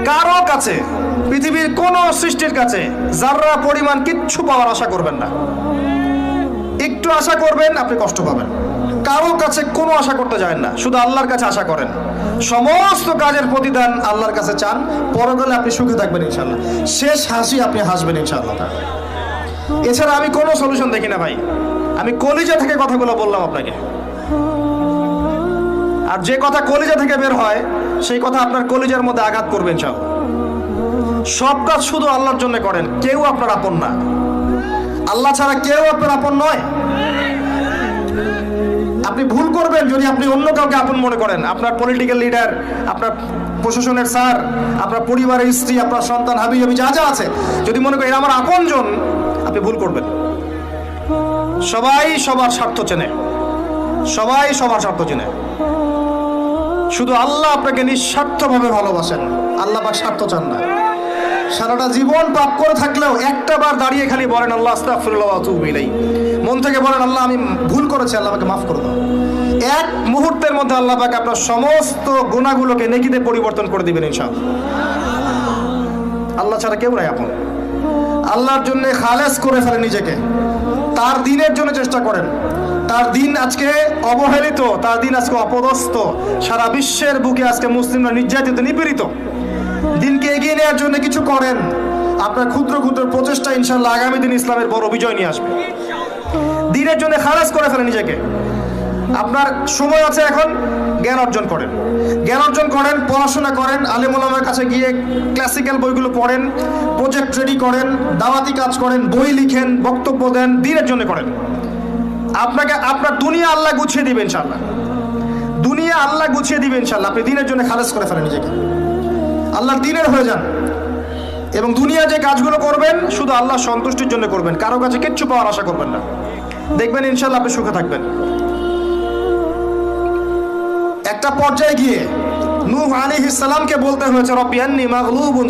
কারো কাছে, পৃথিবীর কোন সৃষ্টির কাছে যাররা পরিমাণ কিচ্ছু পাওয়ার আশা করবেন না। একটু আশা করবেন আপনি কষ্ট পাবেন। কারো কাছে কোনো আশা করতে যায় না, শুধু আল্লাহর কাছে আশা করেন। সমস্ত কাজের প্রতিদান আল্লাহর কাছে চান, পরকালে আপনি সুখে থাকবেন ইনশাআল্লাহ। শেষ হাসি আপনি হাসবেন ইনশাআল্লাহ। এছাড়া আমি কোনো সলিউশন দেখি না ভাই। আমি কলিজা থেকে কথাগুলো বললাম আপনাকে, আর যে কথা কলিজা থেকে বের হয় সেই কথা আপনার কলিজার মধ্যে আঘাত করবে ইনশাআল্লাহ। সব কাজ শুধু আল্লাহর জন্য করেন, কেউ আপনার আপন না। আল্লাহ ছাড়া কেউ আপনার আপন নয়। আপনি ভুল করবেন যদি আপনি অন্য কাউকে আপন মনে করেন। আপনার পলিটিক্যাল লিডার, আপনার প্রশাসনের স্যার, আপনার পরিবারের স্ত্রী, আপনার সন্তান, হাবি জাবি যা যা আছে, যদি মনে করেন আমার আপনজন, আপনি ভুল করবেন। সবাই সবার স্বার্থ চেনে, সবাই সবার স্বার্থ চেনে। শুধু আল্লাহ আপনাকে নিঃস্বার্থভাবে ভালোবাসেন, আল্লাহ পাক স্বার্থ চান না। সারাটা জীবন পাপ করে থাকলেও একটা বার দাঁড়িয়ে খালি বলেন আল্লাহ আস্তাগফিরুল্লাহ ওয়া আতুবু ইলাইহি। মন থেকে বলেন আল্লাহ আমি ভুল করেছি, আল্লাহ আমাকে মাফ করে দাও। এক মুহূর্তের মধ্যে আল্লাহ পাক আপনার সমস্ত গুনাহগুলোকে নেকিতে পরিবর্তন করে দিবেন ইনশাআল্লাহ। আল্লাহ ছাড়া কেউ নাই আপন। আল্লাহর জন্য খালেস করে ফেলেন নিজেকে, তার দিনের জন্য চেষ্টা করেন। তার দিন আজকে অবহেলিত, তার দিন আজকে অপদস্থ। সারা বিশ্বের বুকে আজকে মুসলিমরা নির্যাতিত, নিপীড়িত। দিনকে এগিয়ে নেওয়ার জন্য কিছু করেন। আপনার ক্ষুদ্র ক্ষুদ্র প্রচেষ্টা ইনশাআল্লাহ আগামী দিন ইসলামের বড় বিজয় নিয়ে আসবে। দিনের জন্য খালেস করে ফেলেন নিজেকে। আপনার সময় আছে এখন, জ্ঞান অর্জন করেন, জ্ঞান অর্জন করেন, পড়াশোনা করেন, আলেম ওলামার কাছে গিয়ে ক্লাসিক্যাল বইগুলো পড়েন, প্রজেক্ট রেডি করেন, দাওয়াতি কাজ করেন, বই লিখেন, বক্তব্য দেন, দিনের জন্য করেন। আপনাকে আপনার দুনিয়া আল্লাহ গুছিয়ে দিবেন ইনশাআল্লাহ। দুনিয়া আল্লাহ গুছিয়ে দিবেন ইনশাআল্লাহ। আপনি দিনের জন্য খালেস করে ফেলেন নিজেকে, আল্লাহর দিনের হয়ে যান। এবং দুনিয়া যে কাজগুলো করবেন শুধু আল্লাহ সন্তুষ্টির জন্য করবেন, কারো কাছে কিচ্ছু পাওয়ার আশা করবেন না। দেখবেন ইনশাআল্লাহ আপনি সুখে থাকবেন। একটা পর্যায়ে গিয়ে নূহ আলাইহিস সালামকে বলতে হয়েছে রব্বি আন্নী মাগলুবুন